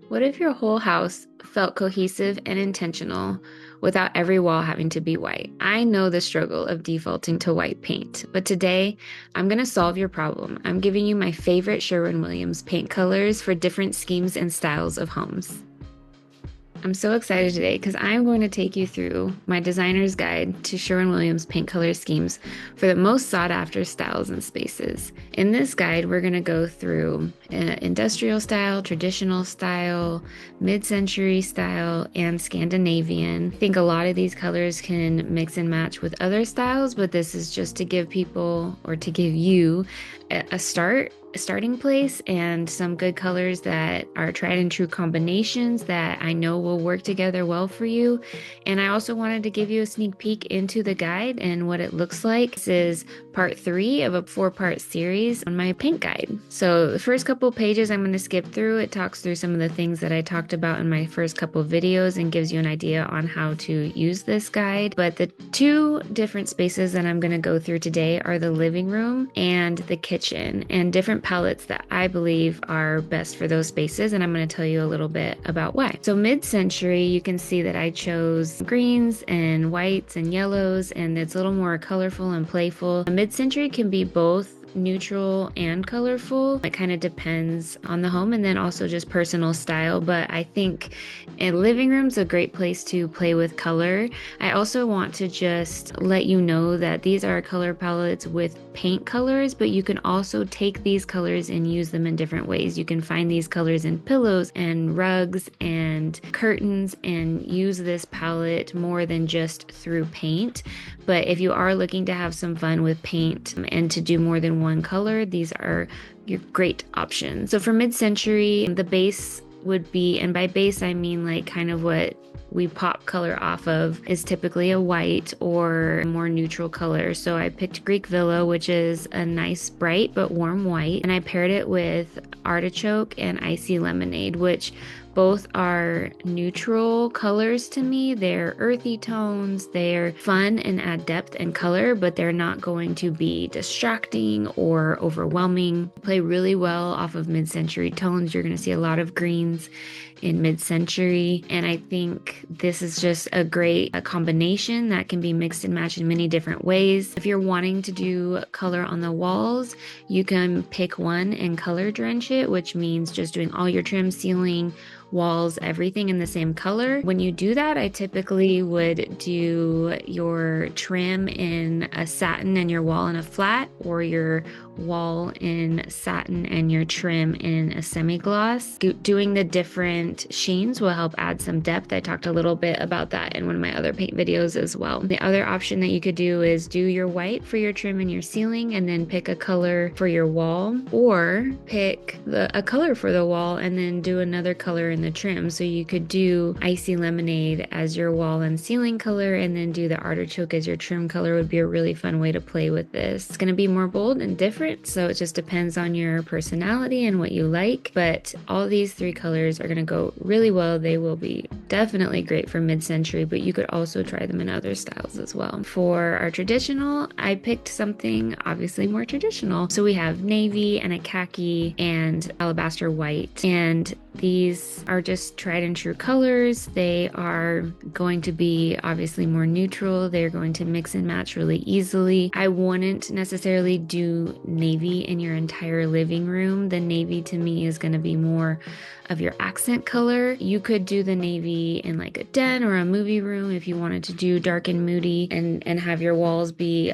What if your whole house felt cohesive and intentional without every wall having to be white? I know the struggle of defaulting to white paint, but today I'm going to solve your problem. I'm giving you my favorite Sherwin-Williams paint colors for different schemes and styles of homes. I'm so excited today because I'm going to take you through my designer's guide to Sherwin-Williams paint color schemes for the most sought after styles and spaces. In this guide, we're going to go through industrial style, traditional style, mid-century style, and Scandinavian. I think a lot of these colors can mix and match with other styles, but this is just to give people or to give you a starting place and some good colors that are tried and true combinations that I know will work together well for you. And I also wanted to give you a sneak peek into the guide and what it looks like. This is part 3 of a 4-part series on my paint guide. So the first couple pages I'm going to skip through. It talks through some of the things that I talked about in my first couple videos and gives you an idea on how to use this guide. But the 2 different spaces that I'm going to go through today are the living room and the kitchen, and different palettes that I believe are best for those spaces, and I'm going to tell you a little bit about why. So mid-century, you can see that I chose greens and whites and yellows, and it's a little more colorful and playful. Mid-century can be both neutral and colorful. It kind of depends on the home and then also just personal style, but I think a living room's a great place to play with color. I also want to just let you know that these are color palettes with paint colors, but you can also take these colors and use them in different ways. You can find these colors in pillows and rugs and curtains and use this palette more than just through paint. But if you are looking to have some fun with paint and to do more than one color, these are your great options. So for mid-century, the base would be, and by base I mean like kind of what we pop color off of, is typically a white or a more neutral color. So I picked Greek Villa, which is a nice bright but warm white, and I paired it with Artichoke and Icy Lemonade, which both are neutral colors to me. They're earthy tones, they're fun and add depth and color, but they're not going to be distracting or overwhelming. Play really well off of mid-century tones. You're going to see a lot of greens in mid-century, and I think this is just a great combination that can be mixed and matched in many different ways. If you're wanting to do color on the walls, you can pick one and color drench it, which means just doing all your trim, ceiling, walls, everything in the same color. When you do that, I typically would do your trim in a satin and your wall in a flat, or your wall in satin and your trim in a semi-gloss. Doing the different sheens will help add some depth. I talked a little bit about that in one of my other paint videos as well. The other option that you could do is do your white for your trim and your ceiling, and then pick a color for your wall, or pick a color for the wall and then do another color in the trim. So you could do Icy Lemonade as your wall and ceiling color, and then do the Artichoke as your trim color. Would be a really fun way to play with this. It's going to be more bold and different, so it just depends on your personality and what you like, but all these 3 colors are going to go really well. They will be definitely great for mid-century, but you could also try them in other styles as well. For our traditional, I picked something obviously more traditional. So we have navy and a khaki and alabaster white, and these are just tried and true colors. They are going to be obviously more neutral. They're going to mix and match really easily. I wouldn't necessarily do navy in your entire living room. The navy to me is going to be more of your accent color. You could do the navy in like a den or a movie room if you wanted to do dark and moody and have your walls be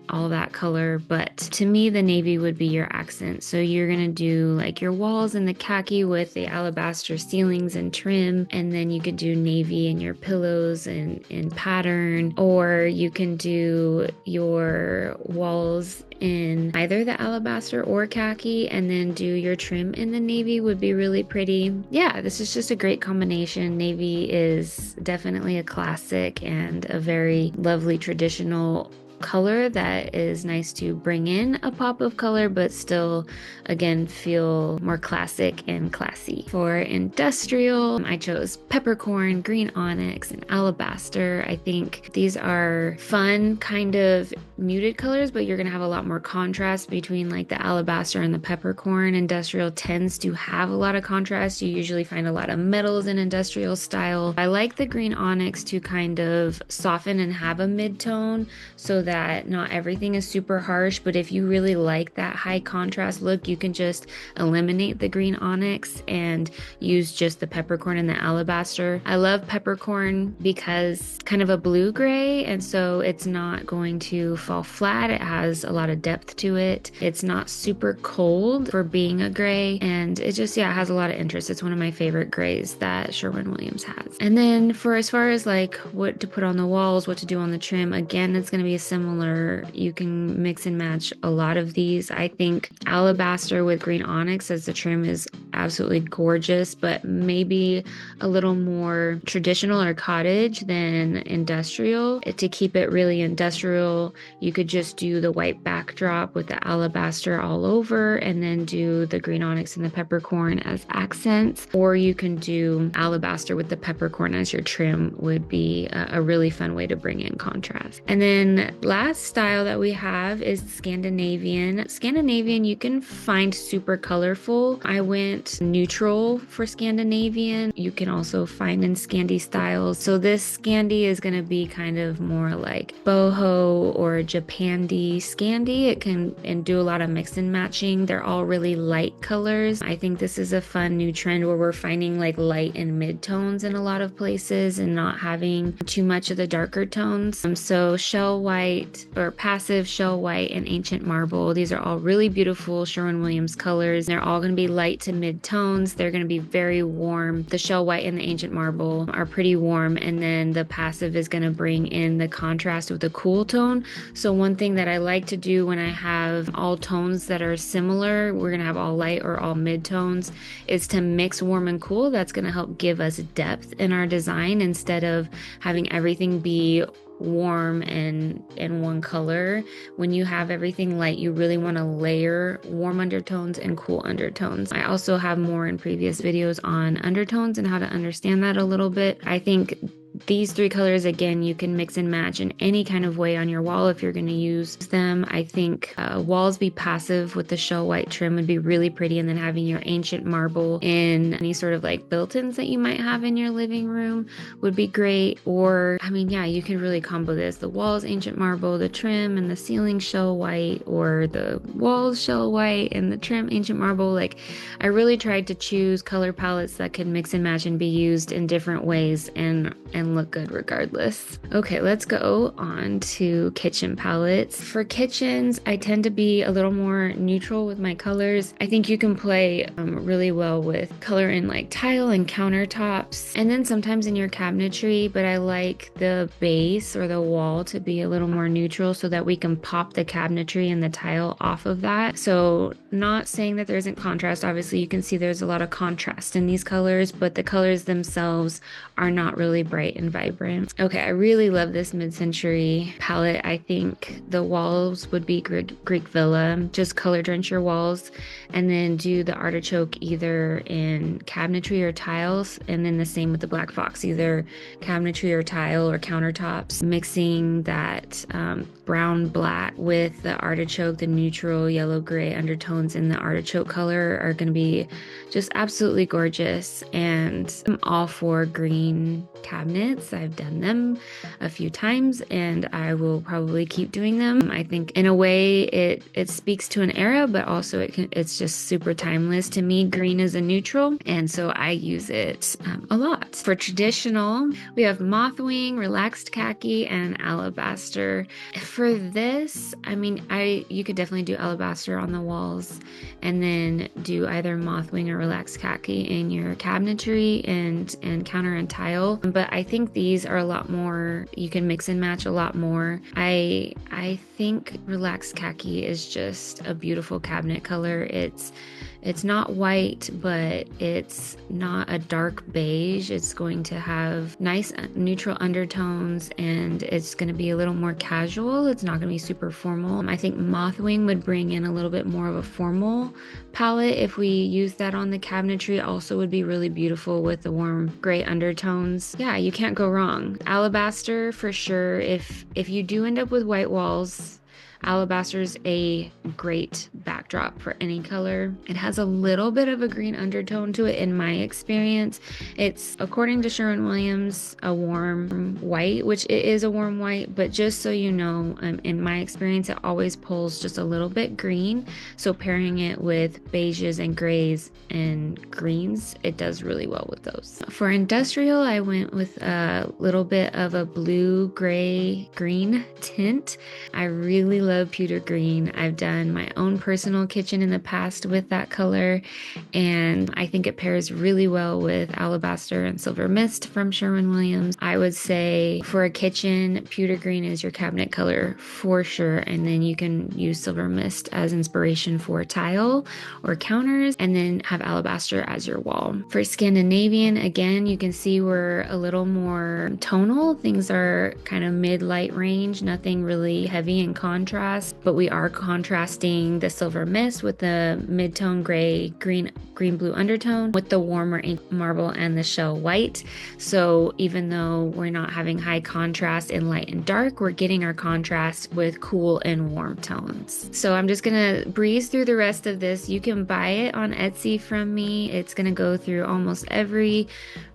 all that color, but to me the navy would be your accent. So you're gonna do like your walls in the khaki with the alabaster ceilings and trim, and then you could do navy in your pillows and in pattern, or you can do your walls in either the alabaster or khaki and then do your trim in the navy. Would be really pretty. Yeah, this is just a great combination. Navy is definitely a classic and a very lovely traditional color that is nice to bring in a pop of color, but still, again, feel more classic and classy. For industrial, I chose peppercorn, green onyx, and alabaster. I think these are fun, kind of muted colors, but you're gonna have a lot more contrast between like the alabaster and the peppercorn. Industrial tends to have a lot of contrast. You usually find a lot of metals in industrial style. I like the green onyx to kind of soften and have a mid-tone so that not everything is super harsh, but if you really like that high contrast look, you can just eliminate the green onyx and use just the peppercorn and the alabaster. I love peppercorn because it's kind of a blue gray, and so it's not going to fall flat. It has a lot of depth to it. It's not super cold for being a gray, and it just, yeah, it has a lot of interest. It's one of my favorite grays that Sherwin-Williams has. And then for as far as like what to put on the walls, what to do on the trim, again, it's going to be similar. You can mix and match a lot of these. I think alabaster with green onyx as the trim is absolutely gorgeous, but maybe a little more traditional or cottage than industrial. To keep it really industrial, you could just do the white backdrop with the alabaster all over and then do the green onyx and the peppercorn as accents, or you can do alabaster with the peppercorn as your trim. Would be a really fun way to bring in contrast. And then last style that we have is Scandinavian. Scandinavian you can find super colorful. I went neutral for Scandinavian. You can also find in Scandi styles. So this Scandi is going to be kind of more like boho or Japandi Scandi. It can and do a lot of mix and matching. They're all really light colors. I think this is a fun new trend where we're finding like light and mid tones in a lot of places and not having too much of the darker tones. So shell white or passive shell white and ancient marble. These are all really beautiful Sherwin-Williams colors. They're all going to be light to mid tones. They're going to be very warm. The shell white and the ancient marble are pretty warm, and then the passive is going to bring in the contrast with the cool tone. So one thing that I like to do when I have all tones that are similar, we're going to have all light or all mid tones, is to mix warm and cool. That's going to help give us depth in our design instead of having everything be warm and in one color. When you have everything light, you really want to layer warm undertones and cool undertones. I also have more in previous videos on undertones and how to understand that a little bit. I think these three colors, again, you can mix and match in any kind of way on your wall if you're going to use them. I think walls be passive with the shell white trim would be really pretty, and then having your ancient marble in any sort of like built-ins that you might have in your living room would be great. Or, I mean, yeah, you can really combo this. The walls ancient marble, the trim and the ceiling shell white, or the walls shell white and the trim ancient marble. Like, I really tried to choose color palettes that could mix and match and be used in different ways and look good regardless. Okay, let's go on to kitchen palettes. For kitchens, I tend to be a little more neutral with my colors. I think you can play really well with color in like tile and countertops, and then sometimes in your cabinetry, but I like the base or the wall to be a little more neutral so that we can pop the cabinetry and the tile off of that. So not saying that there isn't contrast. Obviously, you can see there's a lot of contrast in these colors, but the colors themselves are not really bright and vibrant. Okay, I really love this mid-century palette. I think the walls would be Greek Villa. Just color drench your walls and then do the artichoke either in cabinetry or tiles, and then the same with the black fox, either cabinetry or tile or countertops. Mixing that brown black with the artichoke, the neutral yellow gray undertones in the artichoke color are going to be just absolutely gorgeous. And I'm all for green cabinets. I've done them a few times and I will probably keep doing them. I think in a way it speaks to an era, but also it's just super timeless to me. Green is a neutral, and so I use it a lot. For traditional, we have mothwing, relaxed khaki, and alabaster. For this, I mean, you could definitely do alabaster on the walls and then do either mothwing or relaxed khaki in your cabinetry and counter and tile. But I think these are a lot more, you can mix and match a lot more. I think relaxed khaki is just a beautiful cabinet color. It's not white, but it's not a dark beige. It's going to have nice neutral undertones, and it's going to be a little more casual. It's not going to be super formal. I think mothwing would bring in a little bit more of a formal palette. If we use that on the cabinetry, also would be really beautiful with the warm gray undertones. Yeah, you can't go wrong. Alabaster for sure. If you do end up with white walls, Alabaster's a great backdrop for any color. It has a little bit of a green undertone to it in my experience. It's, according to Sherwin-Williams, a warm white, which it is a warm white, but just so you know, in my experience, it always pulls just a little bit green. So pairing it with beiges and grays and greens, it does really well with those. For industrial, I went with a little bit of a blue, gray, green tint. I really love pewter green. I've done my own personal kitchen in the past with that color, and I think it pairs really well with alabaster and silver mist from Sherwin-Williams. I would say for a kitchen, pewter green is your cabinet color for sure, and then you can use silver mist as inspiration for tile or counters, and then have alabaster as your wall. For Scandinavian, again, you can see we're a little more tonal. Things are kind of mid-light range, nothing really heavy in contrast, but we are contrasting the silver mist with the mid-tone gray, green blue undertone with the warmer ink marble and the shell white. So even though we're not having high contrast in light and dark, we're getting our contrast with cool and warm tones. So I'm just gonna breeze through the rest of this. You can buy it on Etsy from me. It's gonna go through almost every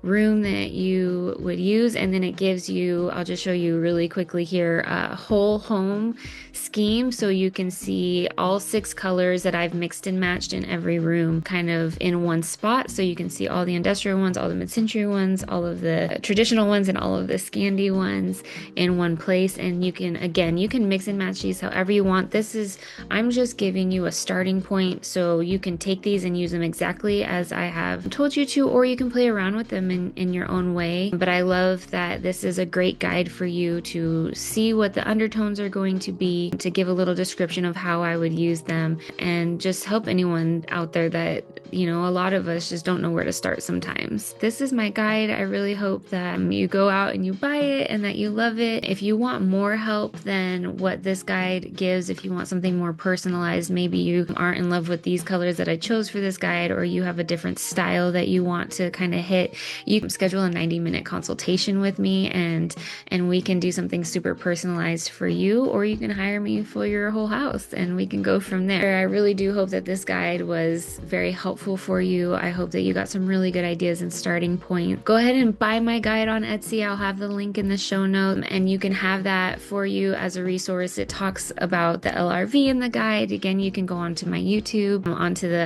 room that you would use, and then it gives you, I'll just show you really quickly here, a whole home scheme, so you can see all 6 colors that I've mixed and matched in every room kind of in one spot. So you can see all the industrial ones, all the mid-century ones, all of the traditional ones, and all of the Scandi ones in one place. And you can, again, you can mix and match these however you want. I'm just giving you a starting point, so you can take these and use them exactly as I have told you to, or you can play around with them in your own way. But I love that this is a great guide for you to see what the undertones are going to be, to give a little description of how I would use them, and just help anyone out there that, you know, a lot of us just don't know where to start sometimes. This is my guide. I really hope that you go out and you buy it and that you love it. If you want more help than what this guide gives, if you want something more personalized, maybe you aren't in love with these colors that I chose for this guide, or you have a different style that you want to kind of hit, you can schedule a 90-minute consultation with me, and we can do something super personalized for you, or you can hire me for your whole house and we can go from there. I really do hope that this guide was very helpful for you. I hope that you got some really good ideas and starting point. Go ahead and buy my guide on Etsy. I'll have the link in the show notes, and you can have that for you as a resource. It talks about the LRV in the guide. Again, you can go onto my YouTube,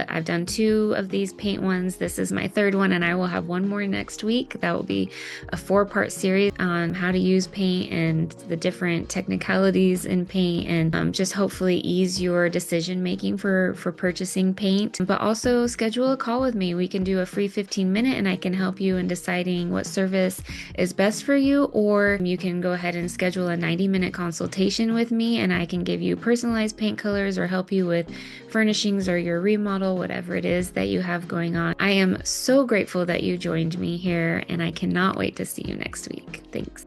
I've done 2 of these paint ones. This is my 3rd one, and I will have one more next week. That will be a 4-part series on how to use paint and the different technicalities in paint, and just hopefully ease your decision making for purchasing paint. But also schedule a call with me. We can do a free 15-minute, and I can help you in deciding what service is best for you, or you can go ahead and schedule a 90-minute consultation with me, and I can give you personalized paint colors or help you with furnishings or your remodel, whatever it is that you have going on. I am so grateful that you joined me here, and I cannot wait to see you next week. Thanks.